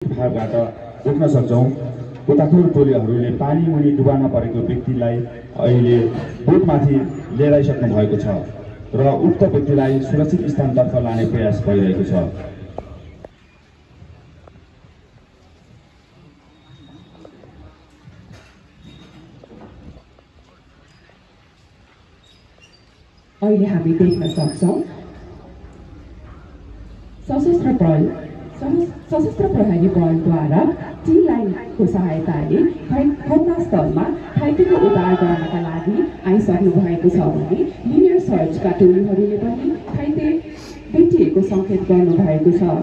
भागबाट उठ्न सक्छौँ। गोताखोर टोलीहरूले पानी मुनि डुबान परेको व्यक्तिलाई अहिले बोटमाथि लिएर आइसक्नु भएको छ र उक्त व्यक्तिलाई सुरक्षित स्थानतर्फ लाने प्रयास भइरहेको छ। अहिले हामी देख्न सक्छौँ सशस्त्र प्रहरी बलद्वारा टी लाइनको सहायताले घटनास्थलमा घाइतेको उद्धार गर्नका लागि आइसक्नु भएको छ भने लिनियर सर्चका टोलीहरूले पनि घाइते भेटिएको सङ्केत गर्नुभएको छ।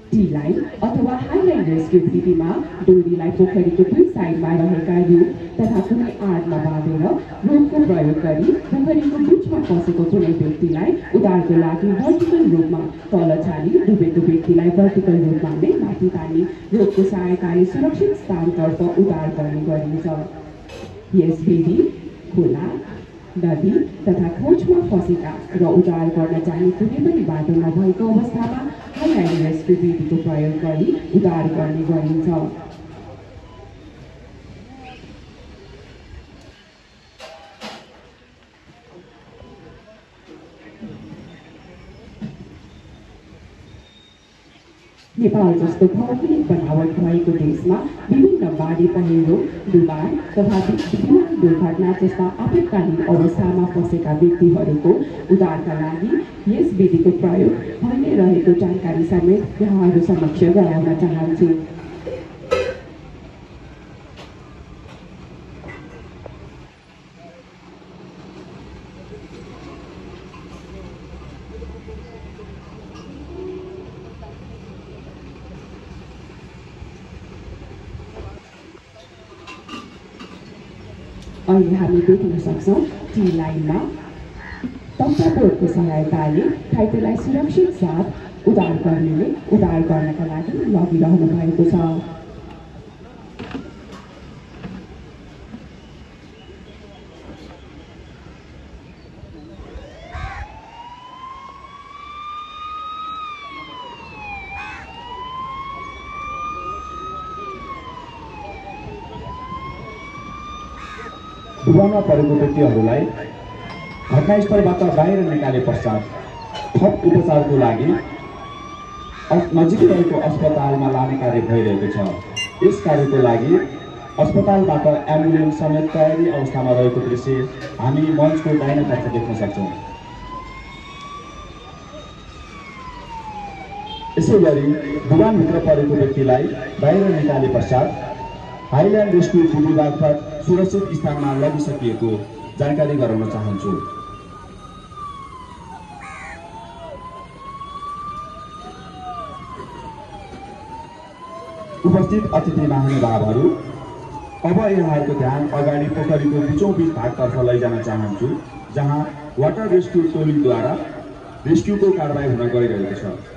टी लाइन अथवा हाई लाइन रेस्क्यु विधिमा डोरीलाई पोखरीको दुई साइडमा रहेका रुख तथा कुनै आडमा बाँधेर रोपको प्रयोग गरी पोखरीको बिचमा फसेको कुनै व्यक्तिलाई उद्धारको लागि भर्टिकल रूपमा तल छानी डुबेको व्यक्तिलाई भर्टिकल रूपमा नै माथि तानी रोपको सहायताले सुरक्षित स्थानतर्फ उद्धार गर्ने गरिन्छ। यस विधि खोला, नदी तथा खोजमा फसेका र उद्धार गर्न जाने कुनै पनि बाटो नभएको अवस्थामा हाई लाइन रेस्क्यु विधिको प्रयोग गरी उद्धार गर्ने गरिन्छ। नेपाल जस्तो भौगोलिक बनावट भएको देशमा विभिन्न बाढी पहिरो, डुबान तथा विमान दुर्घटना जस्ता आपतकालीन अवस्थामा फसेका व्यक्तिहरूको उद्धारका लागि यस विधिको प्रयोग भन्ने रहेको जानकारी समेत यहाँहरू समक्ष गराउन चाहन्छु। अहिले हामी देख्न सक्छौँ टी लाइनमा तक्ताबोर्डको सहायताले घाइतेलाई सुरक्षित साथ उद्धार गर्नेले उद्धार गर्नका लागि लगिरहनु भएको छ। डुबानमा परेको व्यक्तिहरूलाई घटनास्थलबाट बाहिर निकाले पश्चात थप उपचारको लागि नजिकै रहेको अस्पतालमा लाने कार्य भइरहेको छ। यस कार्यको लागि अस्पतालबाट एम्बुलेन्स समेत तयारी अवस्थामा रहेको दृश्य हामी मञ्चको दाहिनातर्फ देख्न सक्छौँ। यसै गरी डुबानभित्र परेको व्यक्तिलाई बाहिर निकाले पश्चात हाइल्यान्ड रेस्क्यु विभागबाट सुरक्षित स्थानमा लगिसकिएको जानकारी गराउन चाहन्छु। उपस्थित अतिथि महानुभावहरू, अब यहाँहरूको ध्यान अगाडि पोखरीको बिचौबिच भागतर्फ लैजान चाहन्छु, जहाँ वाटर रेस्क्यु टोलीद्वारा रेस्क्युको कारबाही हुन गइरहेको छ।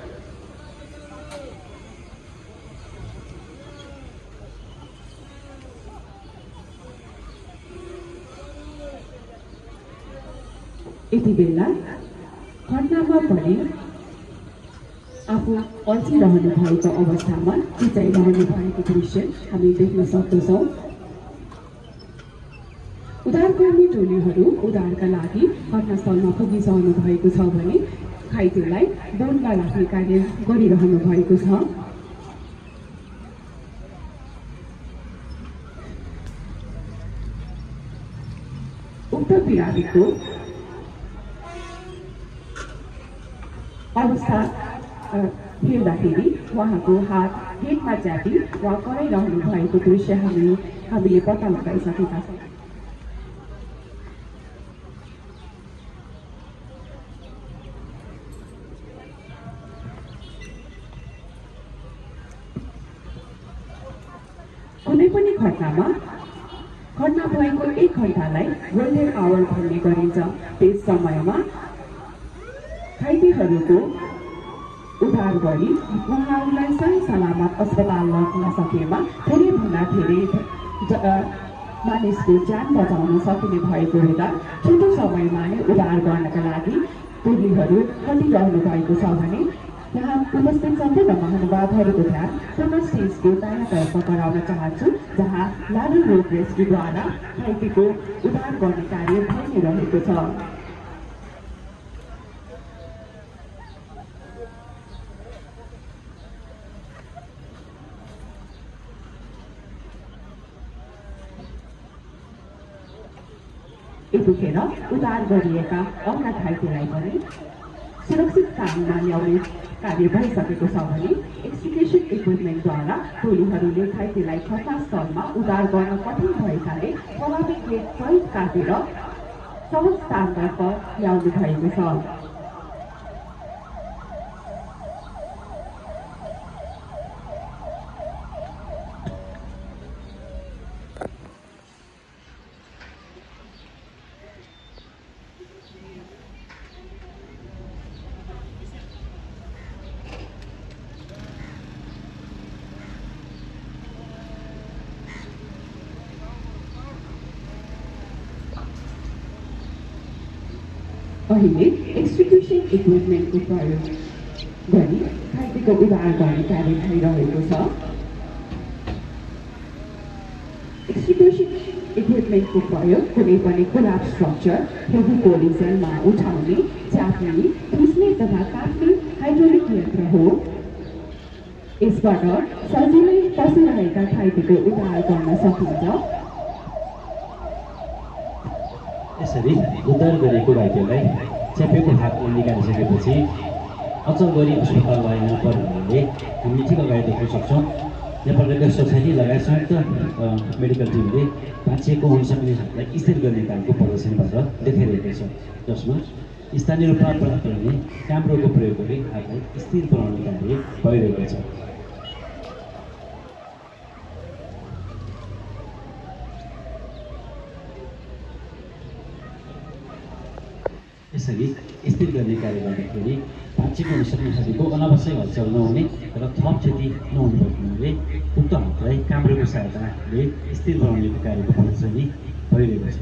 यति बेला घटनामा परि आफू अल्झिरहनु भएको अवस्थामा चिचाइरहनु भएको दृश्य हामी देख्न सक्दछौँ। उद्धारकर्मी टोलीहरू उद्धारका लागि घटनास्थलमा पुगिसक्नु भएको छ भने घाइतेलाई बोटमा राख्ने कार्य गरिरहनु भएको छ। उक्त बिरामीको अवस्था हेर्दाखेरि उहाँको हात हेडमा च्यापी वा कराइरहनु भएको दृश्य हामीले पत्ता लगाइसकेका छौँ। कुनै पनि घटना भएको 1 घण्टालाई गोल्डन आवर भन्ने गरिन्छ। त्यस समयमा घाइतेहरूको उद्धार गरी उहाँहरूलाई सही सलामत अस्पताल लग्न सकेमा धेरैभन्दा धेरै मानिसको ज्यान बचाउन सकिने भएको हुँदा छिटो समयमा नै उद्धार गर्नका लागि टोलीहरू खटिरहनु भएको छ भने यहाँ उपस्थित सम्पूर्ण महानुभावहरूको ध्यान पुनः स्टेजको दायाँतर्फ गराउन चाहन्छु, जहाँ लाडु रोड रेस्क्युद्वारा घाइतेको उद्धार गर्ने कार्य भइ नै रहेको छ। यतिखेर उद्धार गरिएका अन्य घाइतेलाई पनि सुरक्षित स्थानमा ल्याउने कार्य भइसकेको छ भने एक्सट्रिकेसन इक्विपमेन्टद्वारा टोलीहरूले घाइतेलाई घटनास्थलमा उद्धार गर्न कठिन भएकाले प्रभावी गेट सहित काटेर सहज स्थानतर्फ ल्याउनु भएको छ। अहिले एक्सट्रिक्युसन इक्विपमेन्टको प्रयोग गरी घाइतेको उद्धार गर्ने कार्य भइरहेको छ। एक्सट्रिक्युसन इक्विपमेन्टको प्रयोग कुनै पनि कोल्याप्स स्ट्रक्चर हेभी कोलिजनमा उठाउने, च्याप्ने, थिच्ने तथा काट्ने हाइड्रोलिक यन्त्र हो। यसबाट सजिलै फसिरहेका घाइतेको उद्धार गर्न सकिन्छ। यसरी उद्धार गरेको घाइतेलाई च्यापेको हातमा निकालिसकेपछि अचल गरी अस्पताल लैजानु पर्ने हुनाले हामी ठिक अगाडि देख्न सक्छौँ नेपाल रेड क्रस सोसाइटी लगायत संयुक्त मेडिकल टिमले भाँचिएको हुन सक्ने हातलाई स्थिर गर्ने कामको प्रदर्शनबाट देखाइरहेको छ, जसमा स्थानीय रूपमा प्राप्त हुने क्यामरोको प्रयोग गरी हातलाई स्थिर बनाउने कार्य भइरहेको छ। यसरी स्थिर गर्ने कार्य गर्दाखेरि भाँचिएको हुन सक्ने शरीरको अनावश्यक हलचल नहुने र थप क्षति नहुने हुनाले उक्त हातलाई क्यामरोको सहायताले स्थिर बनाउने कार्यको प्रदर्शनी भइरहेको छ।